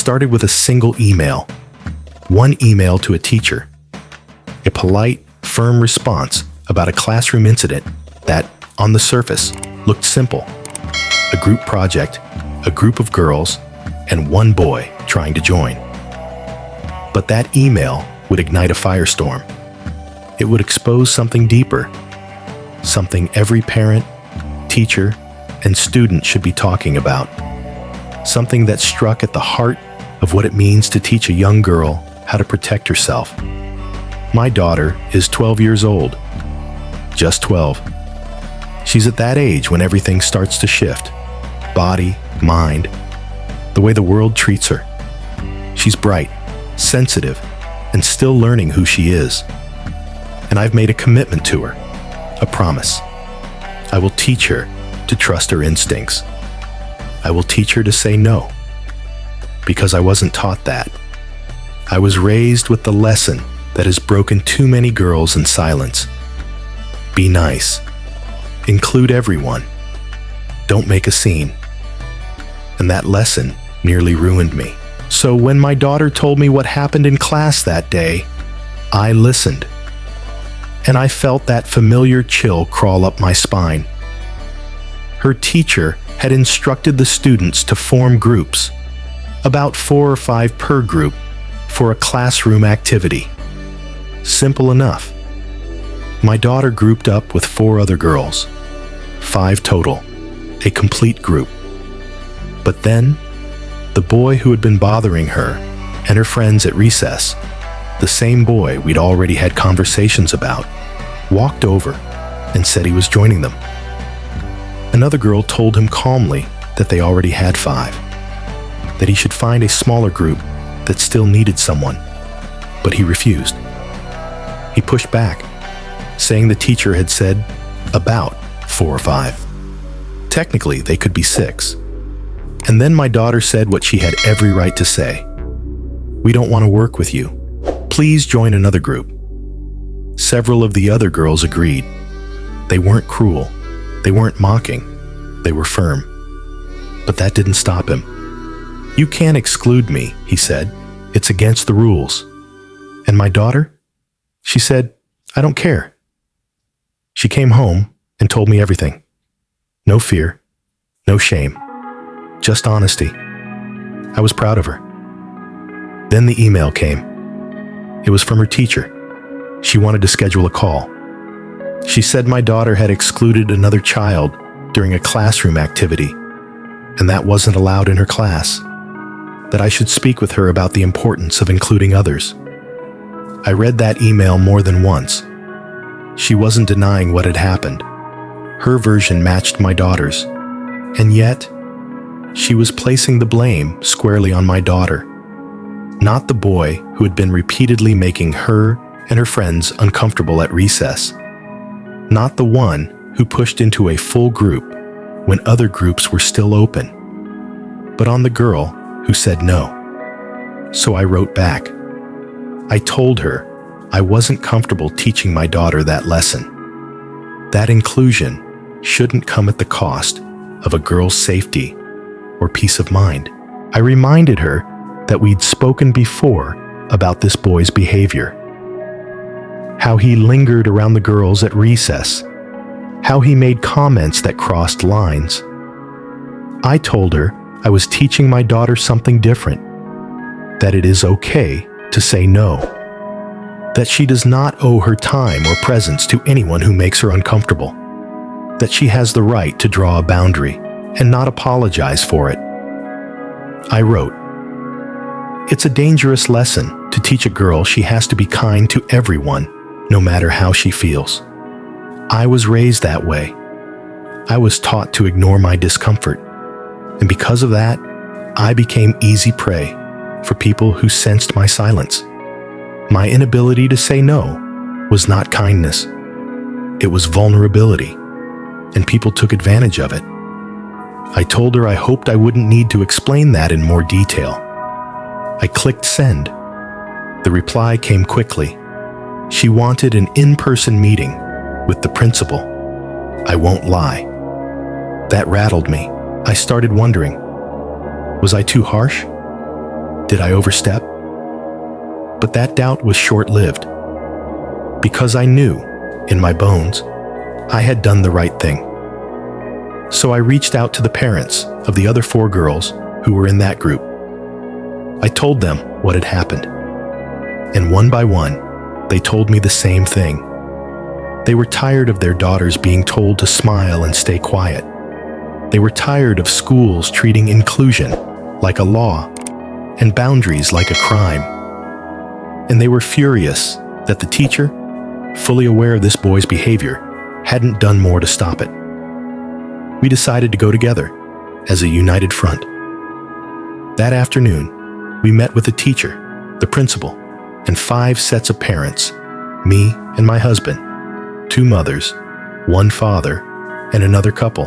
started with a single email. One email to a teacher. A polite, firm response about a classroom incident that, on the surface, looked simple. A group project, a group of girls, and one boy trying to join. But that email would ignite a firestorm. It would expose something deeper, something every parent, teacher, and student should be talking about. Something that struck at the heart of what it means to teach a young girl how to protect herself. My daughter is 12 years old. Just 12. She's at that age when everything starts to shift. Body, mind, the way the world treats her. She's bright, sensitive, and still learning who she is. And I've made a commitment to her, a promise. I will teach her to trust her instincts. I will teach her to say no, because I wasn't taught that. I was raised with the lesson that has broken too many girls in silence. Be nice. Include everyone. Don't make a scene. And that lesson nearly ruined me. So when my daughter told me what happened in class that day, I listened. And I felt that familiar chill crawl up my spine. Her teacher had instructed the students to form groups, about 4 or 5 per group, for a classroom activity. Simple enough. My daughter grouped up with 4 other girls, 5 total, a complete group. But then, the boy who had been bothering her and her friends at recess, the same boy we'd already had conversations about, walked over and said he was joining them. Another girl told him calmly that they already had 5, that he should find a smaller group that still needed someone, but he refused. He pushed back, saying the teacher had said about 4 or 5. Technically, they could be 6. And then my daughter said what she had every right to say. We don't want to work with you. Please join another group. Several of the other girls agreed. They weren't cruel. They weren't mocking. They were firm. But that didn't stop him. You can't exclude me, he said. It's against the rules. And my daughter? She said, I don't care. She came home and told me everything. No fear, no shame, just honesty. I was proud of her. Then the email came. It was from her teacher. She wanted to schedule a call. She said my daughter had excluded another child during a classroom activity, and that wasn't allowed in her class. That I should speak with her about the importance of including others. I read that email more than once. She wasn't denying what had happened. Her version matched my daughter's, and yet she was placing the blame squarely on my daughter, not the boy who had been repeatedly making her and her friends uncomfortable at recess, not the one who pushed into a full group when other groups were still open, but on the girl who said no. So I wrote back. I told her I wasn't comfortable teaching my daughter that lesson. That inclusion shouldn't come at the cost of a girl's safety or peace of mind. I reminded her that we'd spoken before about this boy's behavior. How he lingered around the girls at recess. How he made comments that crossed lines. I told her I was teaching my daughter something different. That it is okay to say no. That she does not owe her time or presence to anyone who makes her uncomfortable. That she has the right to draw a boundary and not apologize for it. I wrote, it's a dangerous lesson to teach a girl she has to be kind to everyone, no matter how she feels. I was raised that way. I was taught to ignore my discomfort. And because of that, I became easy prey for people who sensed my silence. My inability to say no was not kindness. It was vulnerability, and people took advantage of it. I told her I hoped I wouldn't need to explain that in more detail. I clicked send. The reply came quickly. She wanted an in-person meeting with the principal. I won't lie. That rattled me. I started wondering, was I too harsh? Did I overstep? But that doubt was short-lived, because I knew, in my bones, I had done the right thing. So I reached out to the parents of the other 4 girls who were in that group. I told them what had happened, and one by one, they told me the same thing. They were tired of their daughters being told to smile and stay quiet. They were tired of schools treating inclusion like a law and boundaries like a crime. And they were furious that the teacher, fully aware of this boy's behavior, hadn't done more to stop it. We decided to go together as a united front. That afternoon, we met with the teacher, the principal, and 5 sets of parents, me and my husband, 2 mothers, 1 father, and another couple.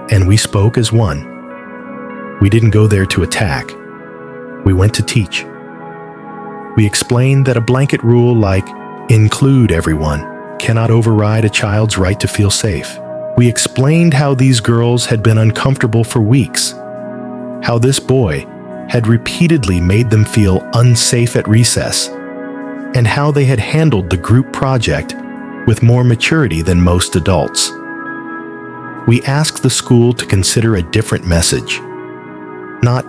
And we spoke as one. We didn't go there to attack. We went to teach. We explained that a blanket rule like include everyone cannot override a child's right to feel safe. We explained how these girls had been uncomfortable for weeks, how this boy had repeatedly made them feel unsafe at recess, and how they had handled the group project with more maturity than most adults. We asked the school to consider a different message, not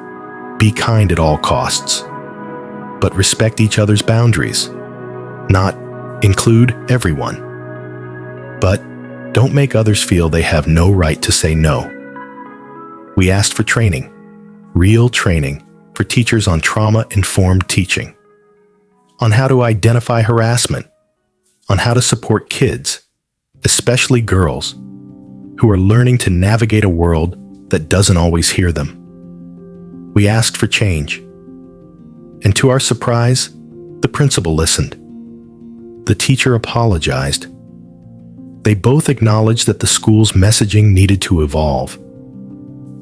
be kind at all costs, but respect each other's boundaries, not include everyone, but don't make others feel they have no right to say no. We asked for training, real training for teachers on trauma-informed teaching, on how to identify harassment, on how to support kids, especially girls, who are learning to navigate a world that doesn't always hear them. We asked for change, and to our surprise, the principal listened. The teacher apologized. They both acknowledged that the school's messaging needed to evolve,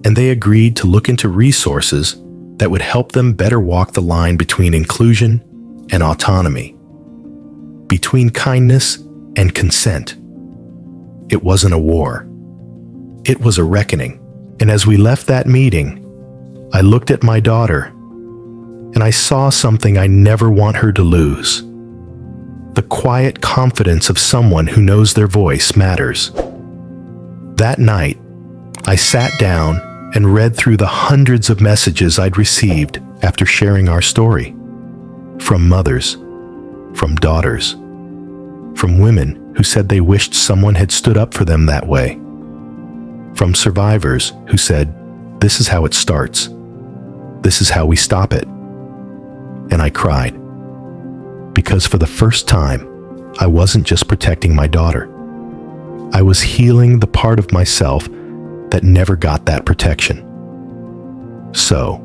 and they agreed to look into resources that would help them better walk the line between inclusion and autonomy, between kindness and consent. It wasn't a war. It was a reckoning. And as we left that meeting, I looked at my daughter, and I saw something I never want her to lose. The quiet confidence of someone who knows their voice matters. That night, I sat down and read through the hundreds of messages I'd received after sharing our story. From mothers, from daughters, from women who said they wished someone had stood up for them that way. From survivors who said, "This is how it starts. This is how we stop it." And I cried. Because for the first time, I wasn't just protecting my daughter. I was healing the part of myself that never got that protection. So,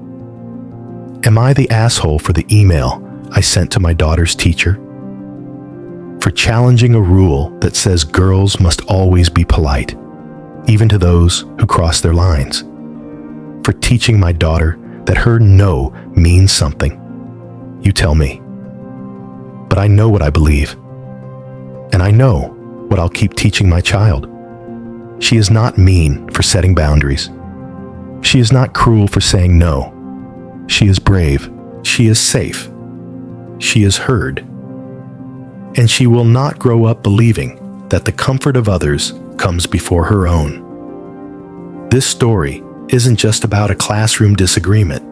am I the asshole for the email I sent to my daughter's teacher? For challenging a rule that says girls must always be polite, even to those who cross their lines? For teaching my daughter that her no means something? You tell me. But I know what I believe, and I know what I'll keep teaching my child. She is not mean for setting boundaries. She is not cruel for saying no. She is brave. She is safe. She is heard. And she will not grow up believing that the comfort of others comes before her own. This story isn't just about a classroom disagreement.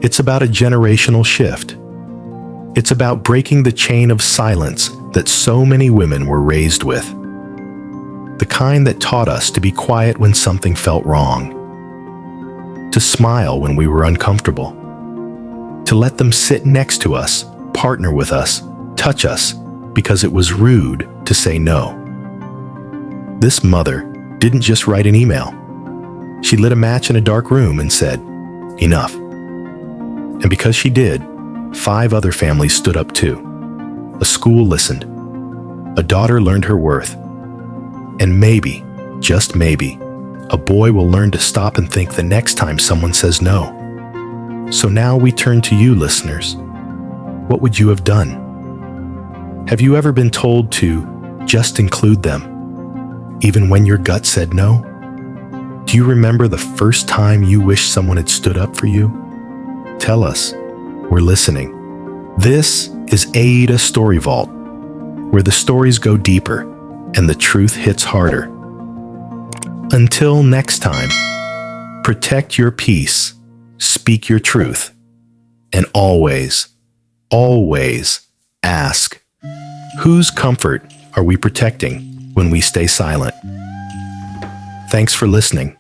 It's about a generational shift. It's about breaking the chain of silence that so many women were raised with. The kind that taught us to be quiet when something felt wrong, to smile when we were uncomfortable, to let them sit next to us, partner with us, touch us, because it was rude to say no. This mother didn't just write an email. She lit a match in a dark room and said, "Enough." And because she did, 5 other families stood up too. A school listened. A daughter learned her worth. And maybe, just maybe, a boy will learn to stop and think the next time someone says no. So now we turn to you, listeners. What would you have done? Have you ever been told to just include them, even when your gut said no? Do you remember the first time you wished someone had stood up for you? Tell us. We're listening. This is AITA Story Vault, where the stories go deeper and the truth hits harder. Until next time, protect your peace, speak your truth, and always, always ask, whose comfort are we protecting when we stay silent? Thanks for listening.